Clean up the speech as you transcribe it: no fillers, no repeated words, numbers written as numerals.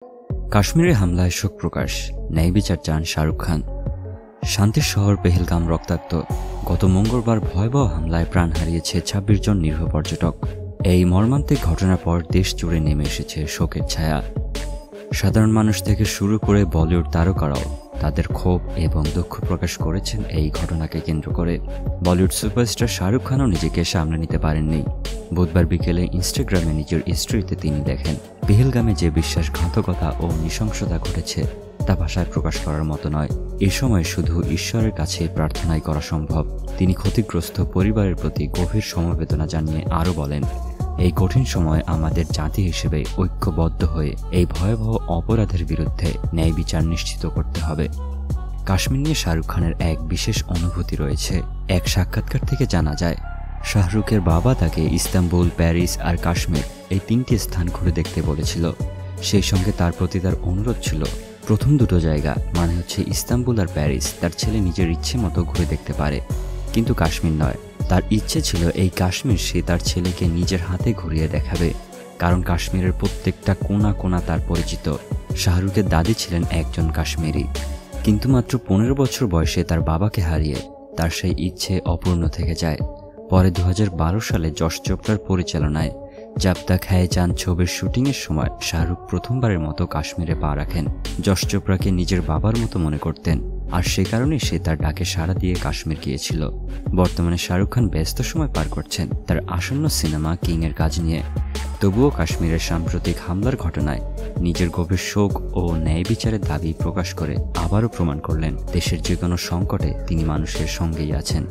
কাশ্মীরে হামলায় শোক প্রকাশ, ন্যায় বিচার চান শাহরুখ খান। শান্তির শহর পেহেলগাম রক্তাক্ত। গত মঙ্গলবার ভয়াবহ হামলায় প্রাণ হারিয়েছে ২৬ জন নিরীহ পর্যটক। এই মর্মান্তিক ঘটনার পর দেশ জুড়ে নেমে এসেছে শোকের ছায়া। সাধারণ মানুষ থেকে শুরু করে বলিউড তারকারাও তাদের ক্ষোভ এবং দুঃখ প্রকাশ করেছেন এই ঘটনাকে কেন্দ্র করে। বলিউড সুপারস্টার শাহরুখ খানও নিজেকে সামলে নিতে পারেননি। বুধবার বিকেলে ইনস্টাগ্রামে নিজের স্টোরিতে তিনি দেখেন, পেহেলগামে যে বিশ্বাসঘাতকতা ও নৃশংসতা ঘটেছে তা ভাষায় প্রকাশ করার মতো নয়। এ সময় শুধু ঈশ্বরের কাছে প্রার্থনাই করা সম্ভব। তিনি ক্ষতিগ্রস্ত পরিবারের প্রতি গভীর সমবেদনা জানিয়ে আরও বলেন, এই কঠিন সময় আমাদের জাতি হিসেবে ঐক্যবদ্ধ হয়ে এই ভয়াবহ অপরাধের বিরুদ্ধে ন্যায় বিচার নিশ্চিত করতে হবে। কাশ্মীর নিয়ে শাহরুখ খানের এক বিশেষ অনুভূতি রয়েছে। এক সাক্ষাৎকার থেকে জানা যায়, শাহরুখের বাবা তাকে ইস্তাম্বুল, প্যারিস আর কাশ্মীর এই ৩টি স্থান ঘুরে দেখতে বলেছিল। সেই সঙ্গে তার প্রতি তার অনুরোধ ছিল, প্রথম দুটো জায়গা মানে হচ্ছে ইস্তাম্বুল আর প্যারিস তার ছেলে নিজের ইচ্ছে মতো ঘুরে দেখতে পারে, কিন্তু কাশ্মীর নয়। তার ইচ্ছে ছিল এই কাশ্মীর সে তার ছেলেকে নিজের হাতে ঘুরিয়ে দেখাবে, কারণ কাশ্মীরের প্রত্যেকটা কোণা কোণা তার পরিচিত। শাহরুখের দাদি ছিলেন একজন কাশ্মীরি, কিন্তু মাত্র ১৫ বছর বয়সে তার বাবাকে হারিয়ে তার সেই ইচ্ছে অপূর্ণ থেকে যায়। পরে ২০১২ সালে যশ চোপড়ার পরিচালনায় জব তক হ্যায় চাঁদ ছবির শুটিংয়ের সময় শাহরুখ প্রথমবারের মতো কাশ্মীরে পা রাখেন। যশ চোপড়াকে নিজের বাবার মতো মনে করতেন, আর সে কারণেই সে তার ডাকে সাড়া দিয়ে কাশ্মীর গিয়েছিল। বর্তমানে শাহরুখ খান ব্যস্ত সময় পার করছেন তার আসন্ন সিনেমা কিং-এর কাজ নিয়ে। তবুও কাশ্মীরের সাম্প্রতিক হামলার ঘটনায় নিজের গভীর শোক ও ন্যায় বিচারের দাবি প্রকাশ করে আবারও প্রমাণ করলেন, দেশের যে কোনো সংকটে তিনি মানুষের সঙ্গেই আছেন।